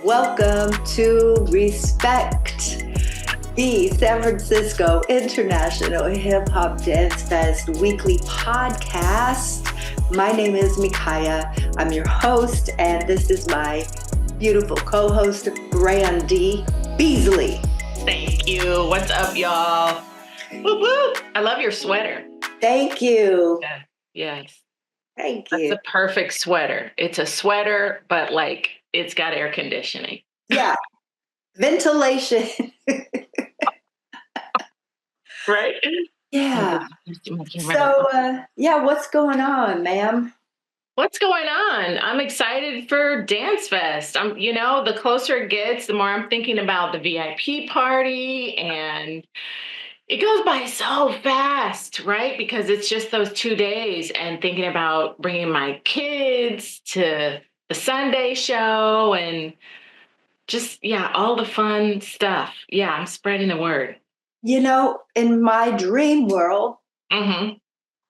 Welcome to Respect, the San Francisco International Hip Hop Dance Fest weekly podcast. My name is Micaya. I'm your host, and this is my beautiful co-host, Brandy Beazley. Thank you. What's up, y'all? Woo woo. I love your sweater. Thank you. Yeah. Yes. Thank you. That's a perfect sweater. It's a sweater, but like it's got air conditioning. Yeah. Ventilation. Right? Yeah. So, what's going on, ma'am? What's going on? I'm excited for DanceFest. The closer it gets, the more I'm thinking about the VIP party, and it goes by so fast, right? Because it's just those 2 days, and thinking about bringing my kids to the Sunday show and just, all the fun stuff. Yeah, I'm spreading the word. You know, in my dream world, Mm-hmm.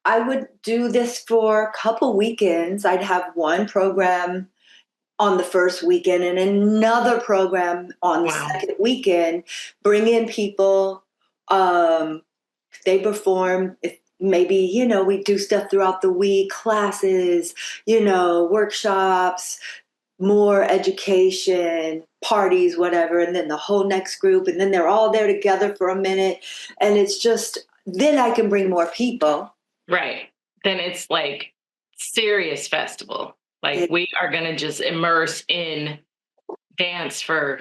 I would do this for a couple weekends. I'd have one program on the first weekend and another program on the second weekend. Bring in people. They perform. Maybe, we do stuff throughout the week, classes, workshops, more education, parties, whatever. And then the whole next group. And then they're all there together for a minute. And it's just, then I can bring more people. Right. Then it's like serious festival. Like we are going to just immerse in dance for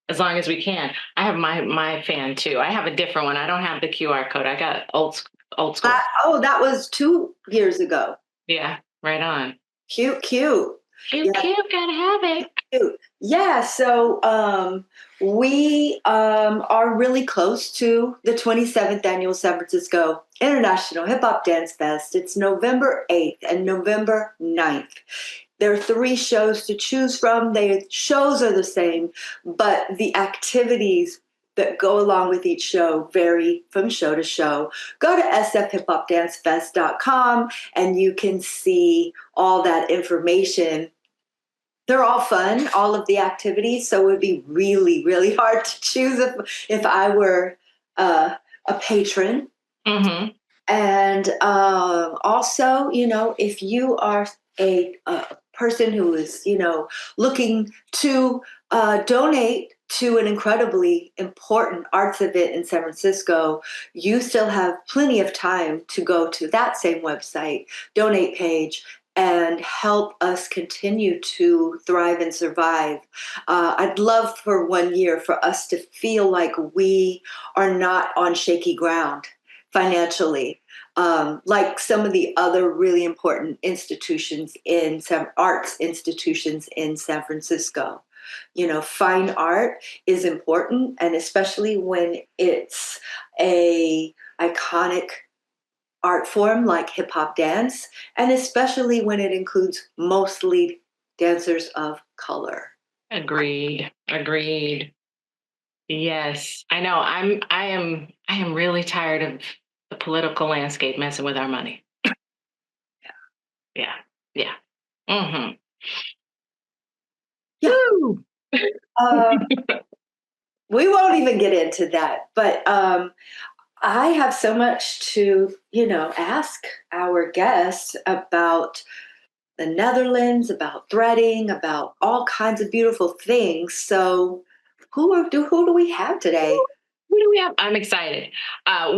as long as we can. I have my fan too. I have a different one. I don't have the QR code. I got old school. That was 2 years ago. Yeah, right on. Cute. Cute, gotta have it. Cute. Yeah, so we are really close to the 27th annual San Francisco International Hip Hop Dance Fest. It's November 8th and November 9th. There are 3 shows to choose from. The shows are the same, but the activities that go along with each show vary from show to show. Go to sfhiphopdancefest.com and you can see all that information. They're all fun, all of the activities, so it would be really, really hard to choose if I were a patron. Mm-hmm. And also, if you are a person who is, looking to donate to an incredibly important arts event in San Francisco, you still have plenty of time to go to that same website, donate page, and help us continue to thrive and survive. I'd love for 1 year for us to feel like we are not on shaky ground financially, like some of the other really important institutions arts institutions in San Francisco. Fine art is important, and especially when it's a iconic art form like hip hop dance, and especially when it includes mostly dancers of color. Agreed. Yes, I know. I am really tired of the political landscape messing with our money. Yeah. Mm-hmm. Yeah. We won't even get into that, but I have so much to, ask our guests about the Netherlands, about threading, about all kinds of beautiful things. So who do we have today? Who do we have? I'm excited.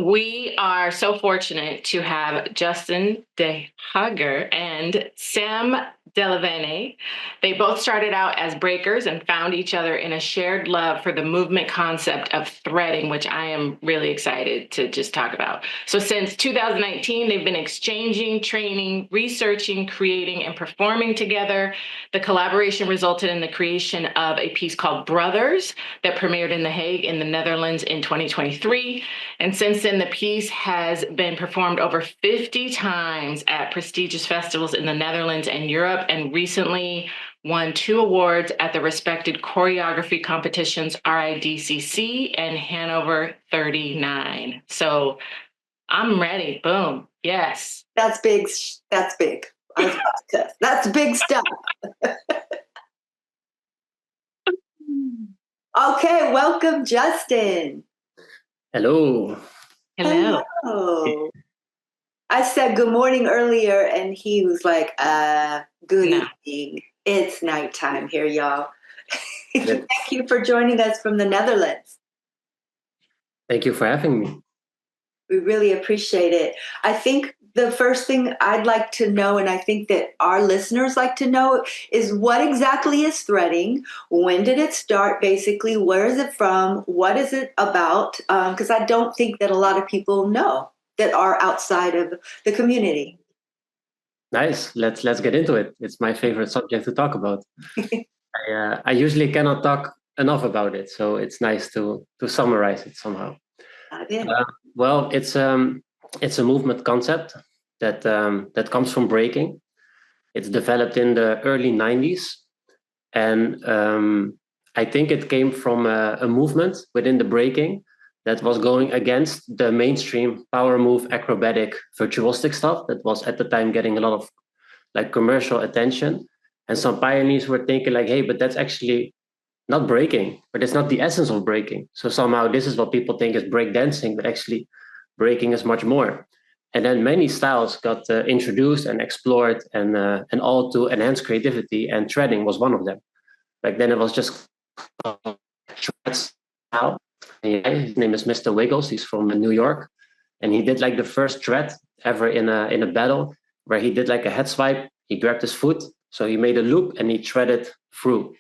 We are so fortunate to have Jager and Sem Deliveyne. They both started out as breakers and found each other in a shared love for the movement concept of threading, which I am really excited to just talk about. So since 2019, they've been exchanging, training, researching, creating, and performing together. The collaboration resulted in the creation of a piece called Brothers that premiered in The Hague in the Netherlands in 2023. And since then, the piece has been performed over 50 times at prestigious festivals in the Netherlands and Europe, and recently won 2 awards at the respected choreography competitions RIDCC and Hannover 39. So I'm ready. Boom. Yes. That's big. That's big. That's big stuff. Okay, welcome, Justin. Hello. Hello. Hello. I said good morning earlier, and he was like, good No. evening. It's nighttime here, y'all. Good. Thank you for joining us from the Netherlands. Thank you for having me. We really appreciate it. I think the first thing I'd like to know, and I think that our listeners like to know, is what exactly is threading? When did it start, basically? Where is it from? What is it about? Because I don't think that a lot of people know that are outside of the community. Nice. Let's get into it. It's my favorite subject to talk about. I usually cannot talk enough about it, so it's nice to summarize it somehow. Well, it's a movement concept that comes from breaking. It's developed in the early 90s, and I think it came from a movement within the breaking that was going against the mainstream power move, acrobatic, virtuosic stuff that was at the time getting a lot of like commercial attention. And some pioneers were thinking like, hey, but that's actually not breaking, but it's not the essence of breaking. So somehow this is what people think is break dancing, but actually breaking is much more. And then many styles got introduced and explored, and all to enhance creativity. And threading was one of them. Back then, it was just thread style. His name is Mr. Wiggles. He's from New York, and he did like the first thread ever in a battle where he did like a head swipe. He grabbed his foot, so he made a loop and he threaded through.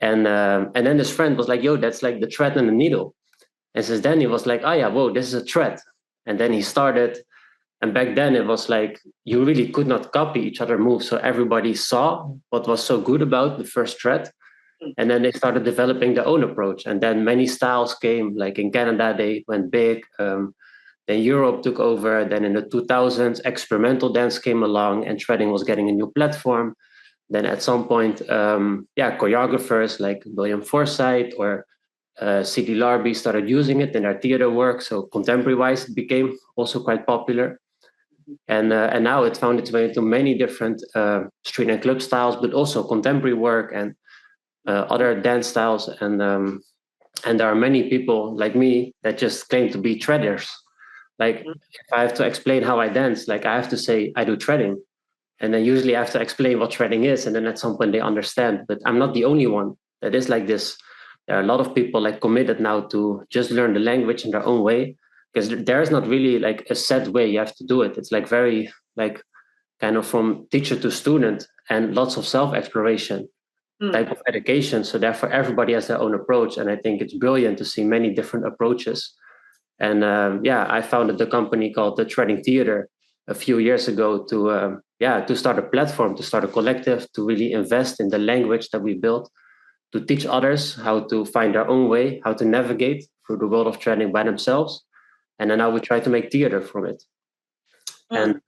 And then his friend was like, "Yo, that's like the thread and the needle." And since then he was like, "Oh yeah, whoa, this is a thread." And then he started. And back then it was like you really could not copy each other moves. So everybody saw what was so good about the first thread. And then they started developing their own approach. And then many styles came, like in Canada, they went big. Then Europe took over. Then in the 2000s, experimental dance came along and threading was getting a new platform. Then at some point, choreographers like William Forsythe or C.D. Larby started using it in their theater work. So contemporary-wise, it became also quite popular. And now it's found its way into many different street and club styles, but also contemporary work and other dance styles. And there are many people like me that just claim to be threaders. Like if I have to explain how I dance, like I have to say I do threading. And then usually I have to explain what threading is. And then at some point they understand. But I'm not the only one that is like this. There are a lot of people like committed now to just learn the language in their own way, because there is not really like a set way you have to do it. It's like very like kind of from teacher to student and lots of self-exploration type of education. So therefore everybody has their own approach. And I think it's brilliant to see many different approaches. And I founded the company called the Threading Theater a few years ago to start a platform, to start a collective, to really invest in the language that we built, to teach others how to find their own way, how to navigate through the world of threading by themselves. And then now we try to make theater from it. And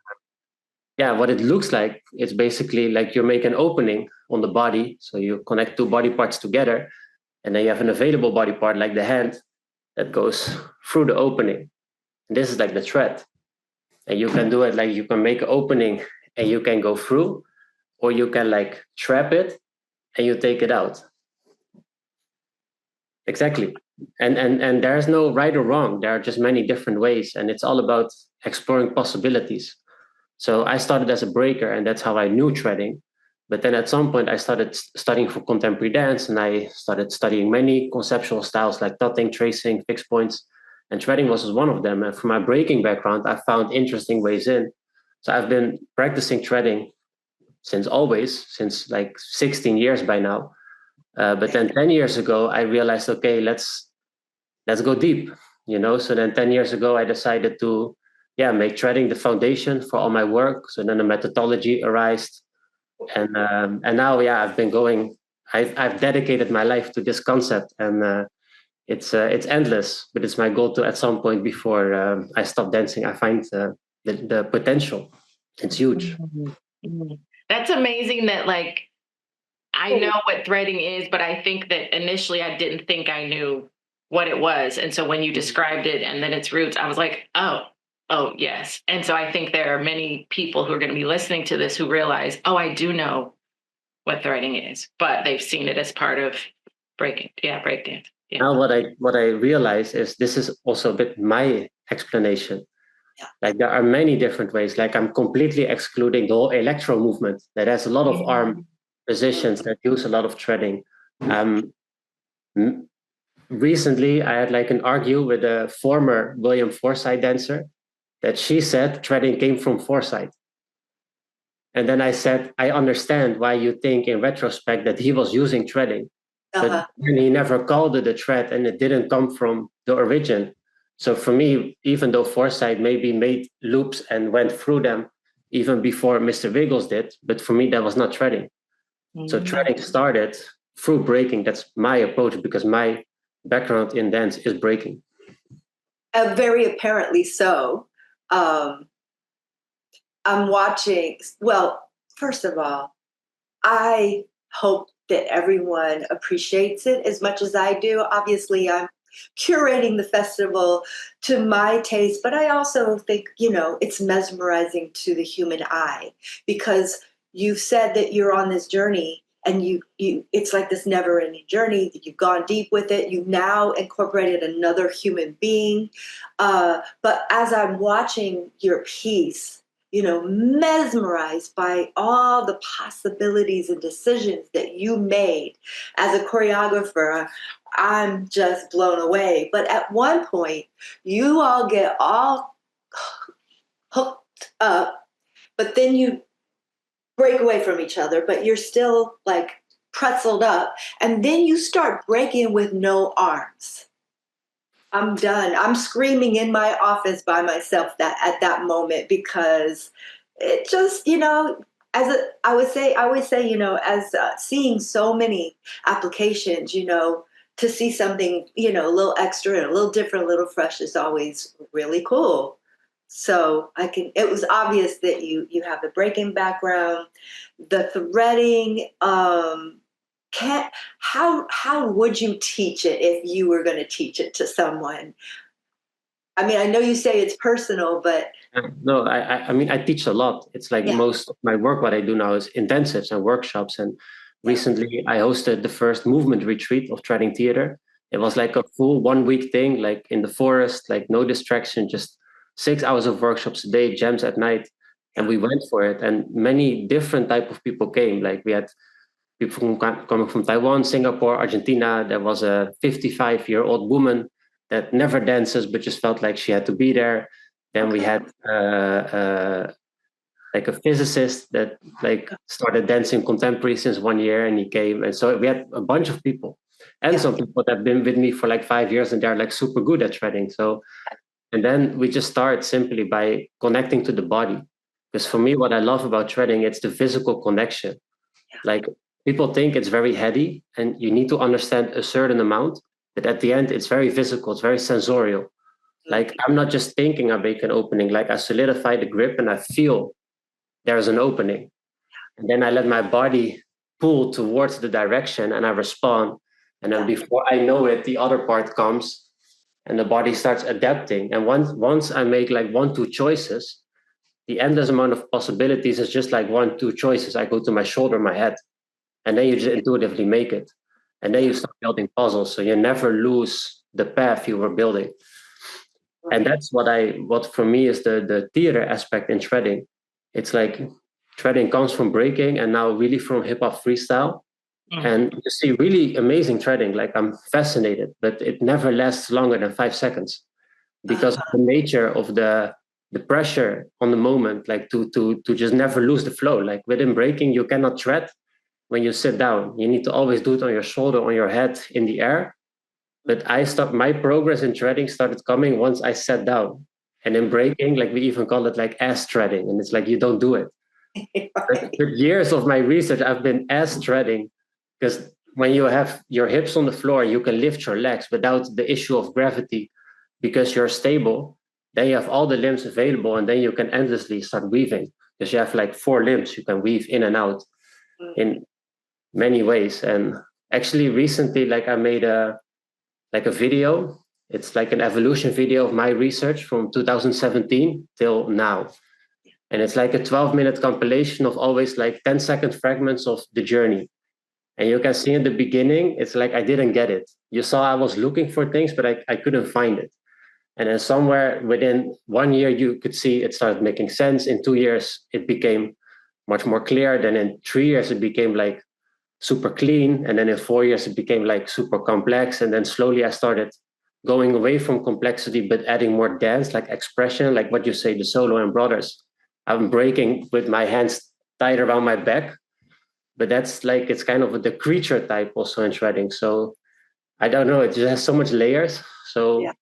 what it looks like, it's basically like you make an opening on the body. So you connect two body parts together, and then you have an available body part like the hand that goes through the opening. And this is like the thread. And you can do it like you can make an opening and you can go through, or you can like trap it and you take it out. Exactly. And there's no right or wrong. There are just many different ways, and it's all about exploring possibilities. So I started as a breaker, and that's how I knew threading. But then at some point I started studying for contemporary dance, and I started studying many conceptual styles like dotting, tracing, fixed points, and threading was one of them. And from my breaking background, I found interesting ways in. So I've been practicing threading since like 16 years by now. But then 10 years ago, I realized, okay, let's go deep, So then 10 years ago, I decided to, make threading the foundation for all my work. So then the methodology arose, and now, I've been going. I've dedicated my life to this concept, and it's endless. But it's my goal to, at some point before I stop dancing, I find the potential. It's huge. That's amazing. That like. I know what threading is, but I think that initially I didn't think I knew what it was. And so when you described it and then its roots, I was like, oh, yes. And so I think there are many people who are going to be listening to this who realize, oh, I do know what threading is, but they've seen it as part of breaking. Yeah, breakdance. Yeah. Now what I realize is this is also a bit my explanation. Yeah. Like there are many different ways. Like I'm completely excluding the whole electro movement that has a lot of arm positions that use a lot of treading. Recently, I had like an argue with a former William Forsythe dancer that she said treading came from Forsythe. And then I said, I understand why you think in retrospect that he was using treading, but he never called it a tread and it didn't come from the origin. So for me, even though Forsythe maybe made loops and went through them even before Mr. Wiggles did, but for me, that was not treading. So treading started through breaking. That's my approach because my background in dance is breaking. Very apparently so. I'm watching, well, first of all, I hope that everyone appreciates it as much as I do. Obviously, I'm curating the festival to my taste, but I also think, it's mesmerizing to the human eye because you've said that you're on this journey and you it's like this never-ending journey. You've gone deep with it. You've now incorporated another human being. But as I'm watching your piece, mesmerized by all the possibilities and decisions that you made as a choreographer, I'm just blown away. But at one point, you all get all hooked up, but then you break away from each other, but you're still like pretzeled up. And then you start breaking with no arms. I'm done. I'm screaming in my office by myself at that moment because it just, I always say, as seeing so many applications, to see something, a little extra and a little different, a little fresh is always really cool. So it was obvious that you have the breaking background, the threading, how would you teach it if you were going to teach it to someone? I mean, I know you say it's personal, but no, I mean, I teach a lot. It's like most of my work, what I do now is intensives and workshops. And recently I hosted the first movement retreat of treading theater. It was like a full 1 week thing, like in the forest, like no distraction, just 6 hours of workshops a day, jams at night. And we went for it. And many different type of people came. Like we had people coming from Taiwan, Singapore, Argentina. There was a 55-year-old woman that never dances, but just felt like she had to be there. Then we had like a physicist that like started dancing contemporary since 1 year, and he came. And so we had a bunch of people, and some people that have been with me for like 5 years, and they're like super good at treading. So, and then we just start simply by connecting to the body. Because for me, what I love about treading, it's the physical connection. Like people think it's very heady and you need to understand a certain amount, but at the end, it's very physical, it's very sensorial. Like I'm not just thinking I make an opening, like I solidify the grip and I feel there's an opening. And then I let my body pull towards the direction and I respond. And then before I know it, the other part comes and the body starts adapting. And once I make like 1-2 choices, the endless amount of possibilities is just like 1-2 choices. I go to my shoulder, my head, and then you just intuitively make it. And then you start building puzzles. So you never lose the path you were building. And that's what for me is the theater aspect in treading. It's like treading comes from breaking and now really from hip hop freestyle. And you see really amazing treading. Like I'm fascinated, but it never lasts longer than 5 seconds because of the nature of the pressure on the moment, like to just never lose the flow. Like within breaking, you cannot tread when you sit down. You need to always do it on your shoulder, on your head, in the air. But my progress in treading started coming once I sat down. And in breaking, like we even call it like ass treading. And it's like, you don't do it. But years of my research, I've been ass treading because when you have your hips on the floor, you can lift your legs without the issue of gravity because you're stable. Then you have all the limbs available and then you can endlessly start weaving because you have like 4 limbs you can weave in and out in many ways. And actually recently, like I made a video. It's like an evolution video of my research from 2017 till now. And it's like a 12-minute compilation of always like 10-second fragments of the journey. And you can see in the beginning, it's like I didn't get it. You saw I was looking for things, but I couldn't find it. And then somewhere within 1 year, you could see it started making sense. In 2 years, it became much more clear. Then in 3 years, it became like super clean. And then in 4 years, it became like super complex. And then slowly I started going away from complexity, but adding more dance, like expression, like what you say, the solo and brothers. I'm breaking with my hands tied around my back, but that's like, it's kind of the creature type also in shredding. So I don't know, it just has so much layers. So Yeah.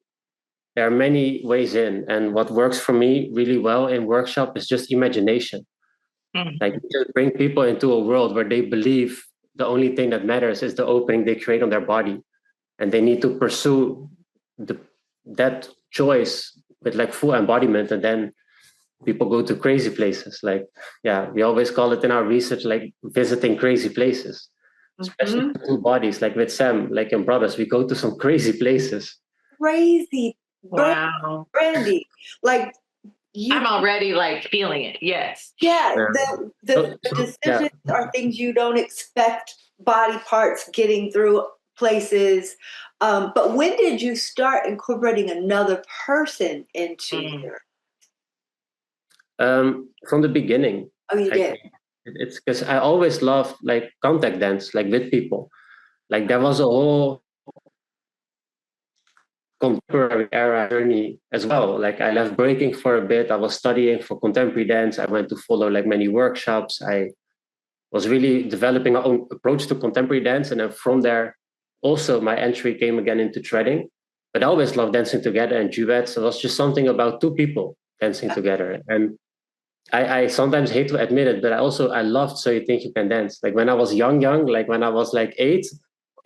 there are many ways in, and what works for me really well in workshop is just imagination. Like just bring people into a world where they believe the only thing that matters is the opening they create on their body, and they need to pursue that choice with like full embodiment. And then people go to crazy places. Like, yeah, we always call it in our research like visiting crazy places, especially two bodies. Like with Sam, like in Brothers, we go to some crazy places. Crazy. Wow. Brandy, like I'm already like feeling it. Yes. Yeah, the decisions are things you don't expect, body parts getting through places. But when did you start incorporating another person into your? From the beginning. Oh, you did? It's because I always loved like contact dance, like with people. Like there was a whole contemporary era journey as well. Like I left breaking for a bit. I was studying for contemporary dance. I went to follow like many workshops. I was really developing my own approach to contemporary dance. And then from there, also my entry came again into threading. But I always loved dancing together and duets. It was just something about two people dancing together. And I sometimes hate to admit it, but I loved So You Think You Can Dance. Like when I was young, like when I was like 8,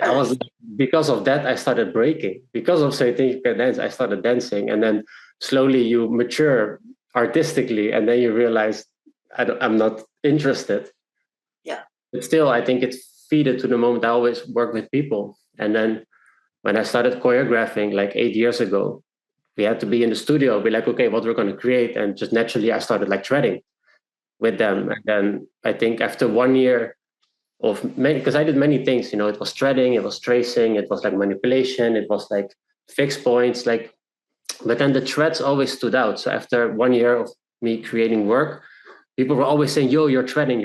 I was, because of that, I started breaking. Because of So You Think You Can Dance, I started dancing. And then slowly you mature artistically, and then you realize I'm not interested. Yeah. But still, I think it's feeded to the moment I always work with people. And then when I started choreographing like 8 years ago, we had to be in the studio, be like, okay, what we're going to create. And just naturally, I started like threading with them. And then I think after 1 year of many, because I did many things, it was threading, it was tracing, it was like manipulation, it was like fixed points, like, but then the threads always stood out. So after 1 year of me creating work, people were always saying, yo, you're threading.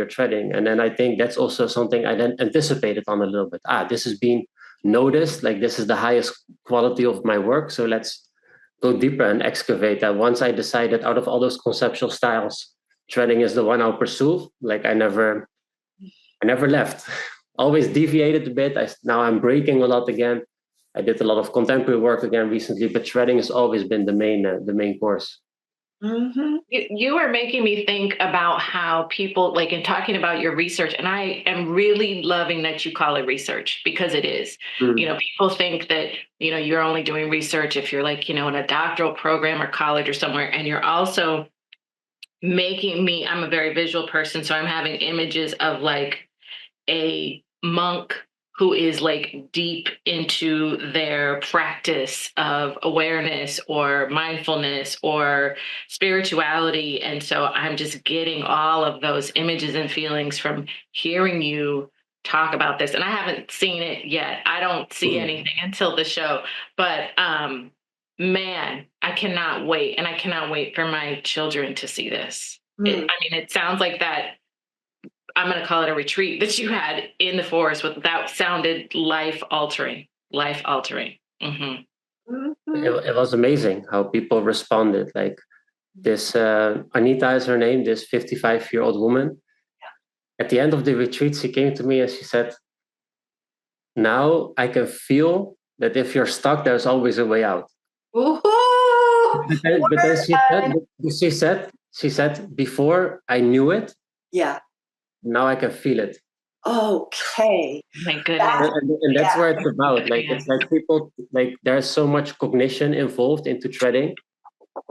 And then I think that's also something I then anticipated on a little bit. This is being noticed, like this is the highest quality of my work. So let's go deeper and excavate that. Once I decided out of all those conceptual styles, threading is the one I'll pursue. Like I never left. Always deviated a bit. Now I'm breaking a lot again. I did a lot of contemporary work again recently, but threading has always been the main course. Mm-hmm. You are making me think about how people, like in talking about your research, and I am really loving that you call it research, because it is. People think that, you're only doing research if you're like, in a doctoral program or college or somewhere, and you're also making me, I'm a very visual person, so I'm having images of like a monk who is like deep into their practice of awareness or mindfulness or spirituality. And so I'm just getting all of those images and feelings from hearing you talk about this. And I haven't seen it yet. I don't see anything until the show, but man, I cannot wait. And I cannot wait for my children to see this. It sounds like that. I'm going to call it a retreat that you had in the forest. That sounded life-altering. Mm-hmm. It was amazing how people responded. Like this, Anita is her name, this 55-year-old woman. At the end of the retreat, she came to me and she said, now I can feel that if you're stuck, there's always a way out. But then she said, before I knew it, now I can feel it. Okay. My goodness. And that's where it's about. Like, it's like people, like, there's so much cognition involved into threading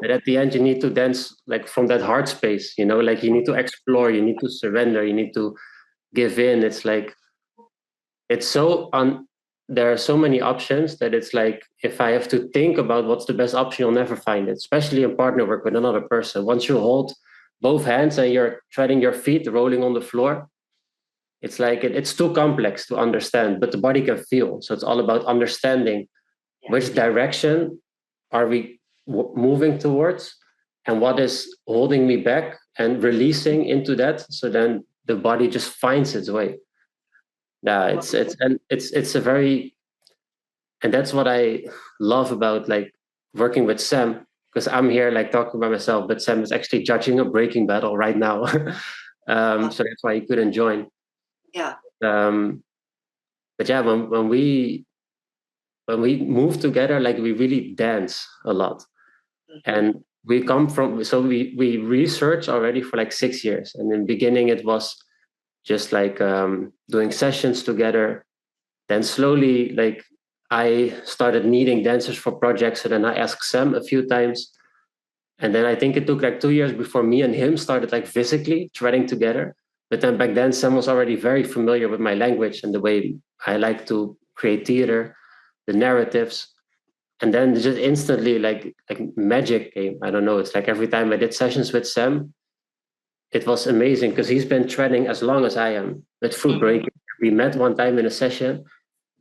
that at the end you need to dance like from that heart space, like you need to explore, you need to surrender, you need to give in. It's like, it's so there are so many options that it's like, if I have to think about what's the best option, you'll never find it, especially in partner work with another person. Once you hold both hands and you're threading your feet, rolling on the floor, it's like it's too complex to understand, but the body can feel. So it's all about understanding which direction are we moving towards, and what is holding me back, and releasing into that. So then the body just finds its way. Yeah, it's a very, and that's what I love about like working with Sam, because I'm here like talking by myself, but Sam is actually judging a breaking battle right now. So that's why he couldn't join. Yeah. But yeah, when we move together, like we really dance a lot. And we come from, so we research already for like 6 years. And in the beginning it was just like doing sessions together. Then slowly, like I started needing dancers for projects. So then I asked Sam a few times. And then I think it took like 2 years before me and him started like physically threading together. But then back then, Sam was already very familiar with my language and the way I like to create theater, the narratives. And then just instantly, like magic came. I don't know. It's like every time I did sessions with Sam, it was amazing because he's been threading as long as I am, but through breaking. We met one time in a session,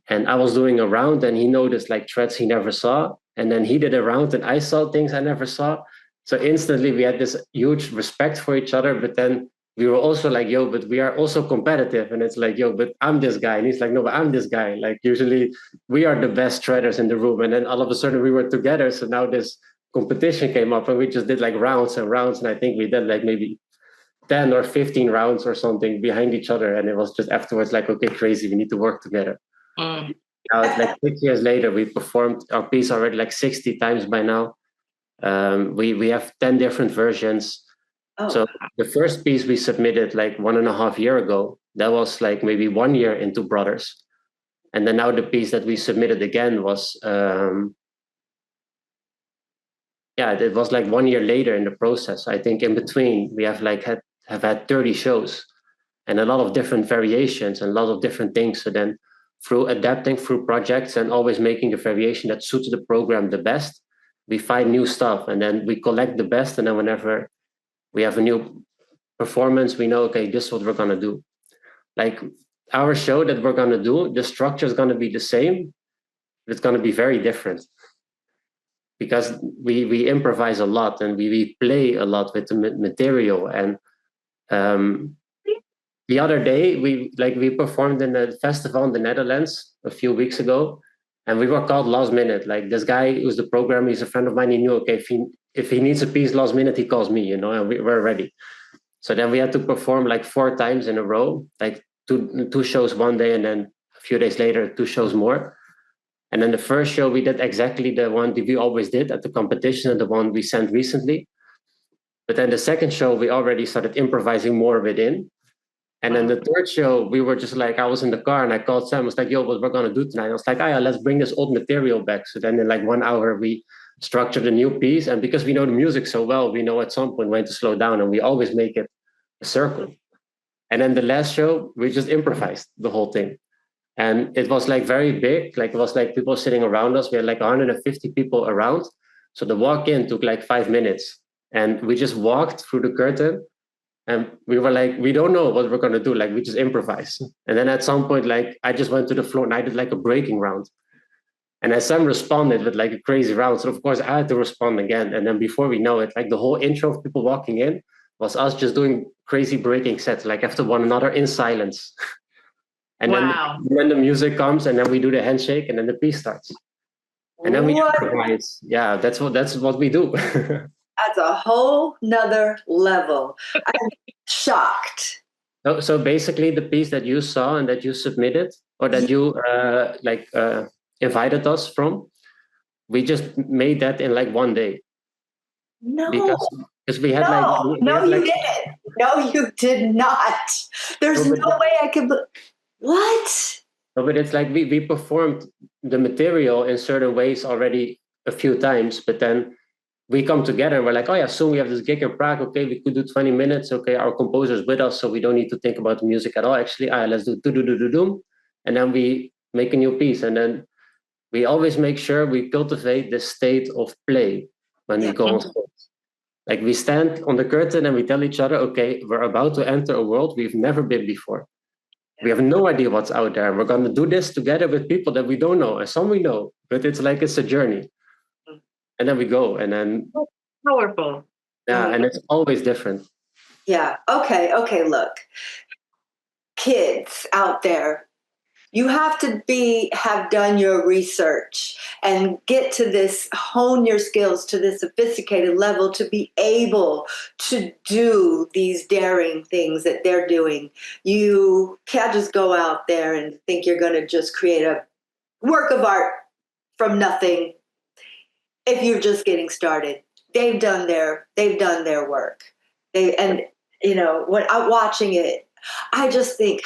and I was doing a round, and he noticed like threads he never saw. And then he did a round, and I saw things I never saw. So instantly we had this huge respect for each other. But then we were also like, yo, but we are also competitive. And it's like, yo, but I'm this guy. And he's like, no, but I'm this guy. Like usually we are the best shredders in the room. And then all of a sudden we were together. So now this competition came up, and we just did like rounds and rounds. And I think we did like maybe 10 or 15 rounds or something behind each other. And it was just afterwards like, okay, crazy, we need to work together. Now it's like 6 years later, we performed our piece already like 60 times by now. We have 10 different versions. So the first piece we submitted like 1.5 years ago, that was like maybe 1 year into Brothers. And then now the piece that we submitted again was, it was like 1 year later in the process. I think in between we have like have had 30 shows and a lot of different variations and a lot of different things. So then through adapting through projects and always making the variation that suits the program the best, we find new stuff, and then we collect the best. And then whenever we have a new performance, we know, okay, this is what we're going to do. Like our show that we're going to do, the structure is going to be the same, but it's going to be very different because we improvise a lot, and we play a lot with the material. And the other day we performed in a festival in the Netherlands a few weeks ago, and we were called last minute. Like this guy who's the programmer, he's a friend of mine. He knew, okay, if he needs a piece last minute, he calls me, and we were ready. So then we had to perform like 4 times in a row, like two shows one day, and then a few days later, 2 shows more. And then the first show, we did exactly the one that we always did at the competition and the one we sent recently. But then the second show, we already started improvising more within. And then the third show, we were just like, I was in the car and I called Sam. I was like, yo, what we're going to do tonight? I was like, yeah, let's bring this old material back. So then in like 1 hour, we structured a new piece. And because we know the music so well, we know at some point when to slow down, and we always make it a circle. And then the last show, we just improvised the whole thing. And it was like very big. Like it was like people sitting around us. We had like 150 people around. So the walk-in took like 5 minutes. And we just walked through the curtain. And we were like, we don't know what we're going to do. Like, we just improvise. And then at some point, like, I just went to the floor and I did like a breaking round. And as Sam responded with like a crazy round. So, of course, I had to respond again. And then before we know it, like the whole intro of people walking in was us just doing crazy breaking sets, like after one another in silence. And then the music comes, and then we do the handshake, and then the piece starts. And then we improvise. Yeah, that's what we do. That's a whole nother level. I'm shocked. So basically, the piece that you saw and that you submitted, or that you invited us from, we just made that in like 1 day. No, because we had you didn't. No, you did not. There's no way I could. What? No, but it's like we performed the material in certain ways already a few times, but then we come together and we're like, oh yeah, soon we have this gig in Prague. Okay, we could do 20 minutes. Okay, our composer's with us, so we don't need to think about the music at all. Actually, let's do do. And then we make a new piece. And then we always make sure we cultivate the state of play when we go on stage. Like we stand on the curtain and we tell each other, okay, we're about to enter a world we've never been before. We have no idea what's out there. We're going to do this together with people that we don't know, and some we know, but it's like it's a journey. And then we go, and then Powerful. yeah, and it's always different. Yeah. Okay. Look, kids out there, you have to have done your research and get to this, hone your skills to this sophisticated level to be able to do these daring things that they're doing. You can't just go out there and think you're going to just create a work of art from nothing if you're just getting started. They've done their work. When I'm watching it, I just think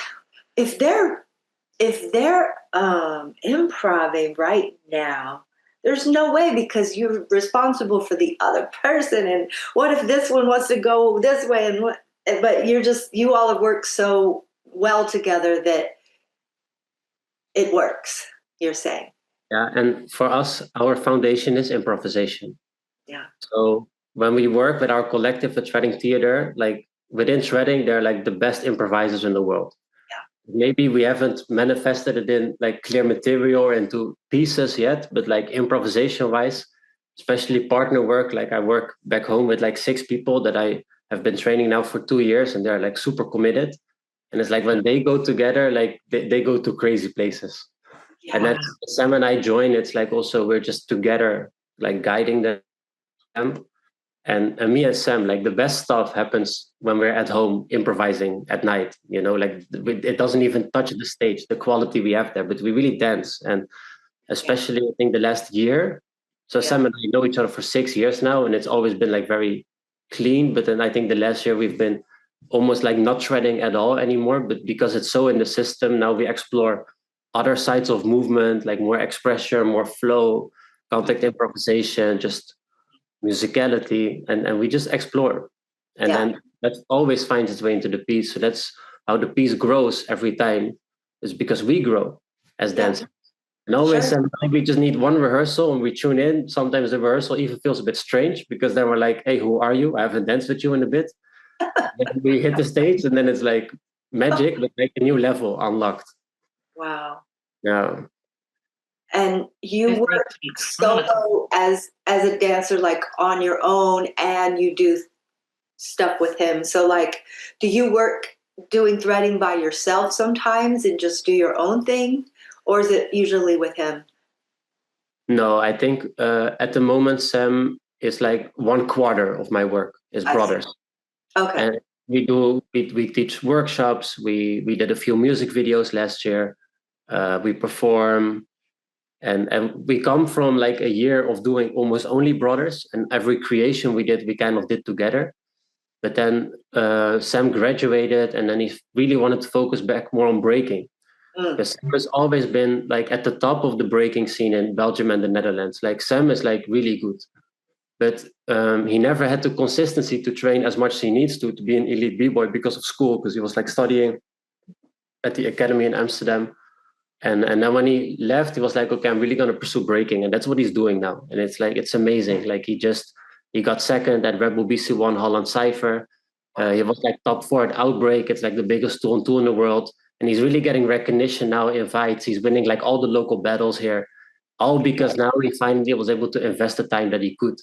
if they're improvising right now, there's no way, because you're responsible for the other person. And what if this one wants to go this way? But you all have worked so well together that it works, you're saying. Yeah, and for us, our foundation is improvisation. Yeah. So when we work with our collective at Shredding Theater, like within Shredding, they're like the best improvisers in the world. Maybe we haven't manifested it in like clear material or into pieces yet, but like improvisation wise, especially partner work, like I work back home with like 6 people that I have been training now for 2 years, and they're like super committed. And it's like when they go together, like they go to crazy places. Yeah. And then Sam and I join, it's like also we're just together, like guiding them. And me and Sam, like the best stuff happens when we're at home improvising at night, like it doesn't even touch the stage, the quality we have there, but we really dance. And especially I think the last year, so Sam and I know each other for 6 years now, and it's always been like very clean. But then I think the last year we've been almost like not shredding at all anymore, but because it's so in the system, now we explore other sides of movement, like more expression, more flow, contact improvisation, just musicality, and we just explore, and then that always finds its way into the piece. So that's how the piece grows every time, is because we grow as dancers. And always sometimes we just need one rehearsal and we tune in. Sometimes the rehearsal even feels a bit strange, because then we're like, hey, who are you? I haven't danced with you in a bit. Then we hit the stage and then it's like magic, but like a new level unlocked. Wow. Yeah. And you work solo as a dancer, like on your own, and you do stuff with him. So like, do you work doing threading by yourself sometimes and just do your own thing? Or is it usually with him? No, I think at the moment, Sam is like 1/4 of my work is brothers. Okay. And we teach workshops. We did a few music videos last year. We perform. And we come from like a year of doing almost only brothers, and every creation we kind of did together. But then Sam graduated, and then he really wanted to focus back more on breaking. Because Sam has always been like at the top of the breaking scene in Belgium and the Netherlands. Like Sam is like really good, but he never had the consistency to train as much as he needs to be an elite b-boy because of school, because he was like studying at the academy in Amsterdam. And then when he left, he was like, okay, I'm really going to pursue breaking. And that's what he's doing now. And it's like, it's amazing. Like he got second at Red Bull BC1 Holland Cypher. He was like top 4 at Outbreak. It's like the biggest 2-on-2 in the world. And he's really getting recognition now, invites. He's winning like all the local battles here, all because now he finally was able to invest the time that he could.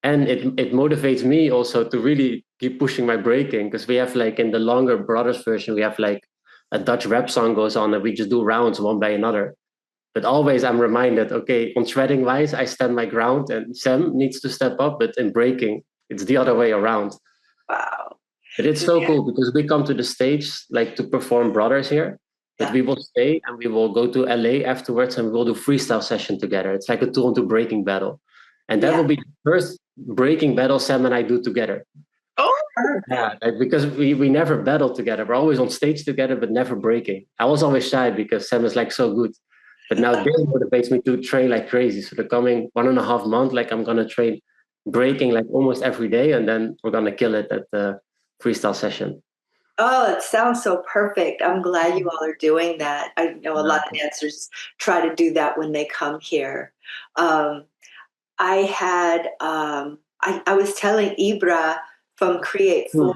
And it motivates me also to really keep pushing my breaking, because we have like in the longer brothers version, we have like a Dutch rap song goes on and we just do rounds one by another. But always I'm reminded, okay, on shredding wise, I stand my ground and Sam needs to step up, but in breaking, it's the other way around. Wow. But it's so cool because we come to the stage like to perform brothers here, but we will stay and we will go to LA afterwards and we will do freestyle session together. It's like a 2-on-2 breaking battle. And that will be the first breaking battle Sam and I do together. Yeah, because we never battled together. We're always on stage together, but never breaking. I was always shy because Sam is like so good. But now this motivates me to train like crazy. So the coming 1.5 months, like I'm gonna train breaking like almost every day, and then we're gonna kill it at the freestyle session. Oh, it sounds so perfect. I'm glad you all are doing that. I know a lot of dancers try to do that when they come here. I was telling Ibra from Create 4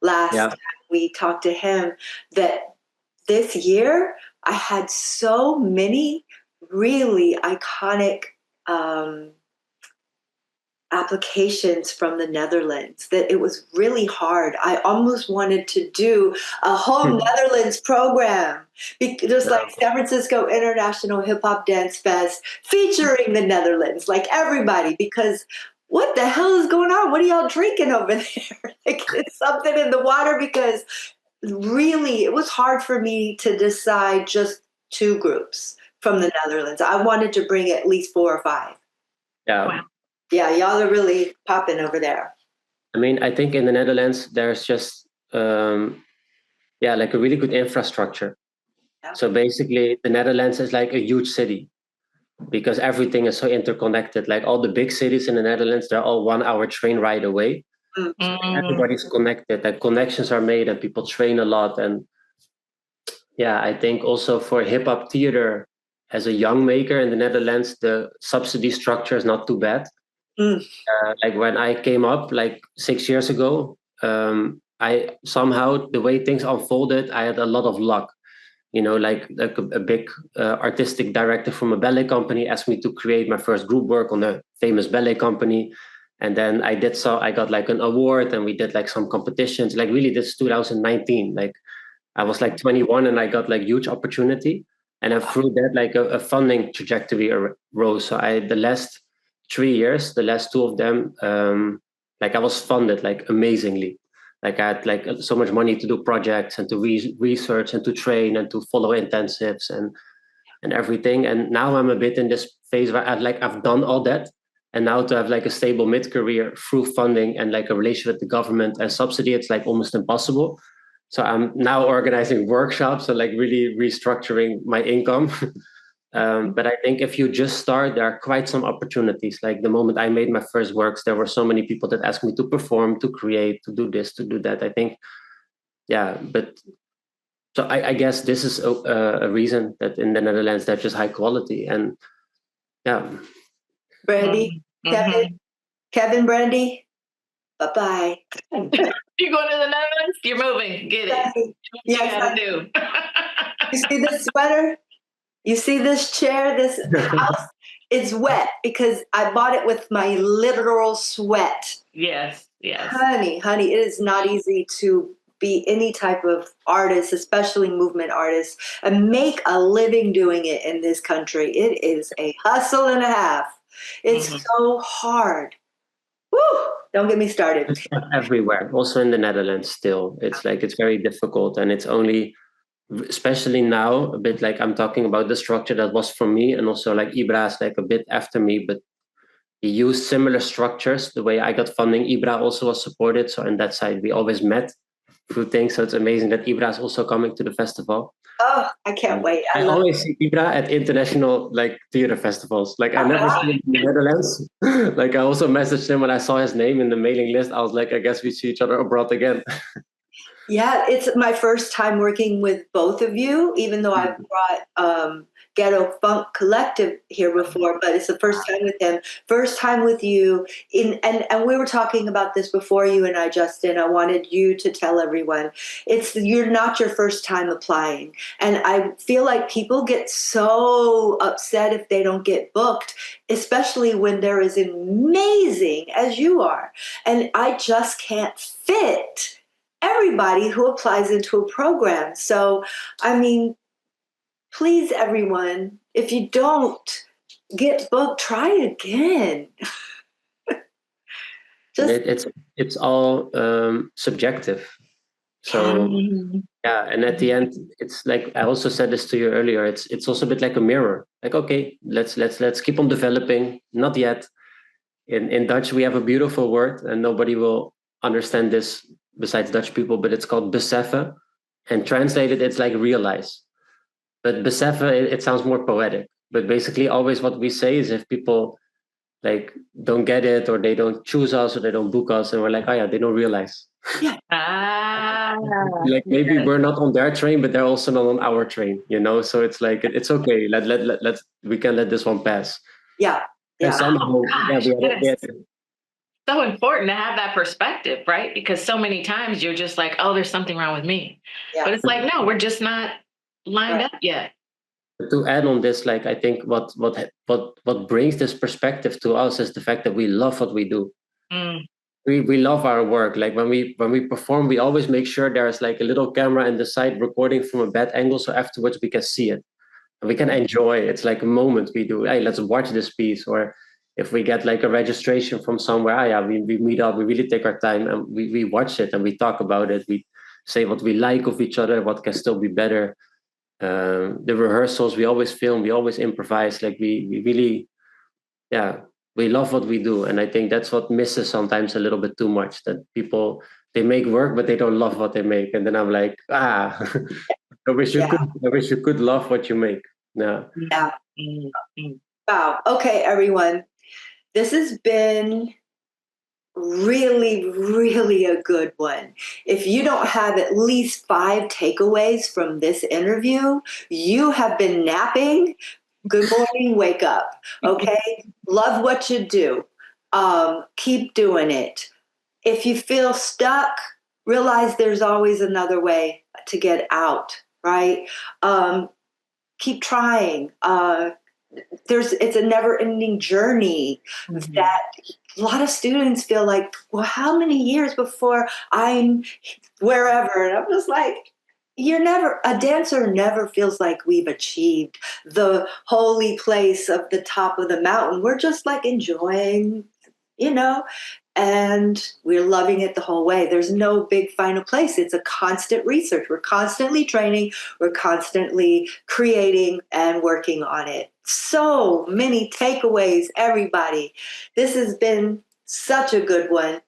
last time we talked to him that this year, I had so many really iconic applications from the Netherlands that it was really hard. I almost wanted to do a whole Netherlands program, just like San Francisco International Hip Hop Dance Fest featuring the Netherlands, like everybody, because what the hell is going on? What are y'all drinking over there? Like, it's something in the water, because really it was hard for me to decide just two groups from the Netherlands. I wanted to bring at least 4 or 5. Yeah. Wow. Yeah, y'all are really popping over there. I mean, I think in the Netherlands, there's just, like a really good infrastructure. Yeah. So basically, the Netherlands is like a huge city because everything is so interconnected. Like all the big cities in the Netherlands, they're all 1 hour train ride away. Mm. So everybody's connected, like connections are made and people train a lot. And yeah, I think also for hip hop theater, as a young maker in the Netherlands, the subsidy structure is not too bad. Mm. Like when I came up like 6 years ago, I somehow, the way things unfolded, I had a lot of luck. You know, like a big artistic director from a ballet company asked me to create my first group work on a famous ballet company. And then I got like an award, and we did like some competitions. Like really, this is 2019. Like I was like 21 and I got like huge opportunity. And then through that, like a funding trajectory arose. So the last 3 years, the last 2 of them, like I was funded like amazingly. Like I had like so much money to do projects and to research and to train and to follow intensives and everything. And now I'm a bit in this phase where I've done all that. And now to have like a stable mid-career through funding and like a relationship with the government and subsidy, it's like almost impossible. So I'm now organizing workshops and like really restructuring my income. But I think if you just start, there are quite some opportunities. Like the moment I made my first works, there were so many people that asked me to perform, to create, to do this, to do that. I think, yeah, but so I guess this is a reason that in the Netherlands, they're just high quality. And yeah. Brandy, Kevin, Brandy, bye-bye. You're going to the Netherlands? You're moving. Get it. Yes, you gotta do. You see this sweater? You see this chair? This house? It's wet because I bought it with my literal sweat. Yes. Honey, it is not easy to be any type of artist, especially movement artist, and make a living doing it in this country. It is a hustle and a half. It's so hard. Woo! Don't get me started. It's everywhere, also in the Netherlands still. It's like, it's very difficult, and it's only, especially now, a bit like I'm talking about the structure that was for me, and also like Ibra is like a bit after me, but he used similar structures. The way I got funding, Ibra also was supported. So on that side, we always met through things. So it's amazing that Ibra is also coming to the festival. Oh, I can't wait. I always see Ibra at international like theater festivals. Like I never see him in the Netherlands. Like I also messaged him when I saw his name in the mailing list. I was like, I guess we see each other abroad again. Yeah, it's my first time working with both of you, even though I've brought Ghetto Funk Collective here before, but it's the first time with him, first time with you. And we were talking about this before, you and I, Justin. I wanted you to tell everyone, you're not your first time applying. And I feel like people get so upset if they don't get booked, especially when they're as amazing as you are. And I just can't fit everybody who applies into a program. So, I mean, please, everyone, if you don't get booked, try again. It's all subjective. So yeah, and at the end, it's like I also said this to you earlier. It's also a bit like a mirror. Like, okay, let's keep on developing. Not yet. In Dutch, we have a beautiful word, and nobody will understand this besides Dutch people, but it's called beseffen. And translated, it's like realize. But beseffen, it sounds more poetic. But basically, always what we say is if people like don't get it, or they don't choose us, or they don't book us, and we're like, oh yeah, they don't realize. Yeah. Like maybe we're not on their train, but they're also not on our train, you know? So it's like, it's okay. We can let this one pass. Yeah. And somehow, so important to have that perspective, right? Because so many times you're just like, oh, there's something wrong with me. Yeah. But it's like, no, we're just not lined up yet. To add on this, like I think what brings this perspective to us is the fact that we love what we do. We love our work. Like when we perform, we always make sure there's like a little camera in the side recording from a bad angle, so afterwards we can see it and we can enjoy it. It's like a moment we do. Hey, let's watch this piece. Or if we get like a registration from somewhere, we meet up. We really take our time and we watch it and we talk about it. We say what we like of each other, what can still be better. The rehearsals, we always film, we always improvise. Like we really, we love what we do. And I think that's what misses sometimes a little bit too much, that people, they make work, but they don't love what they make. And then I'm like, I wish you could love what you make. Yeah. Wow. Okay, everyone. This has been really, really a good one. If you don't have at least 5 takeaways from this interview, you have been napping. Good morning, wake up. Okay? Love what you do. Keep doing it. If you feel stuck, realize there's always another way to get out, right? Keep trying. It's a never-ending journey that a lot of students feel like, well, how many years before I'm wherever? And I'm just like, a dancer never feels like we've achieved the holy place of the top of the mountain. We're just like enjoying, and we're loving it the whole way. There's no big final place. It's a constant research. We're constantly training. We're constantly creating and working on it. So many takeaways, everybody. This has been such a good one.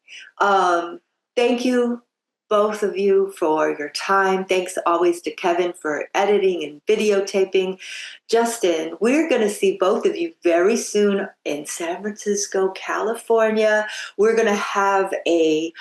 Thank you, both of you, for your time. Thanks always to Kevin for editing and videotaping. Justin, we're going to see both of you very soon in San Francisco, California. We're going to have I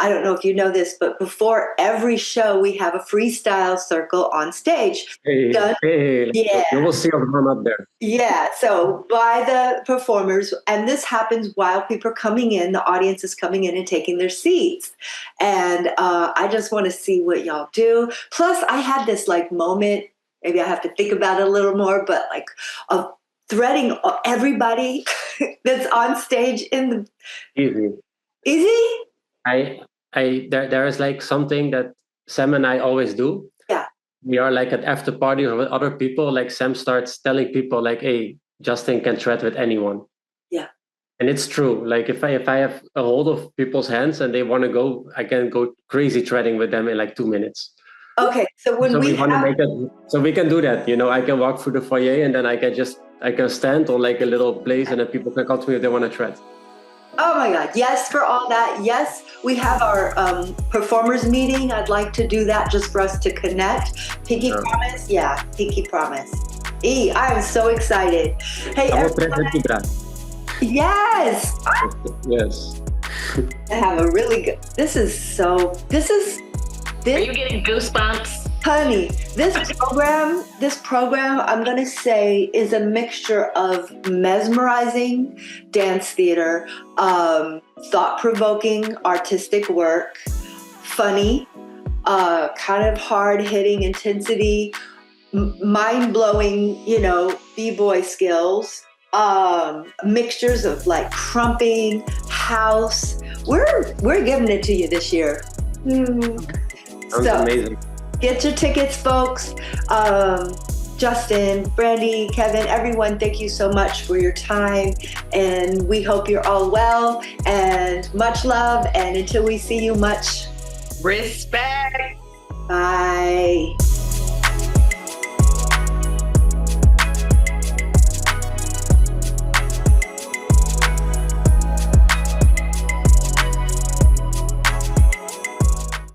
don't know if you know this, but before every show, we have a freestyle circle on stage. Yeah. You will see everyone up there. Yeah, so by the performers, and this happens while people are coming in, the audience is coming in and taking their seats. And I just want to see what y'all do. Plus, I had this like moment, maybe I have to think about it a little more, but like of threading everybody that's on stage in the... Easy? There is like something that Sam and I always do. Yeah. We are like at after party with other people, like Sam starts telling people like, hey, Justin can thread with anyone. Yeah. And it's true. Like if I have a hold of people's hands and they want to go, I can go crazy threading with them in like 2 minutes. Okay, so we want to make it, so we can do that. I can walk through the foyer and then I can stand on like a little place and then people can come to me if they want to thread. Oh my God, yes, for all that. Yes, we have our performers meeting. I'd like to do that just for us to connect. Pinky promise? Yeah, pinky promise. I'm so excited. Hey, yes. Yes. I have a really good, Are you getting goosebumps? Honey, this program, I'm going to say, is a mixture of mesmerizing dance theater, thought-provoking artistic work, funny, kind of hard-hitting intensity, mind-blowing, b-boy skills, mixtures of like crumping, house. We're giving it to you this year. Sounds amazing. Get your tickets, folks. Justin, Brandy, Kevin, everyone, thank you so much for your time. And we hope you're all well, and much love. And until we see you, much respect. Bye.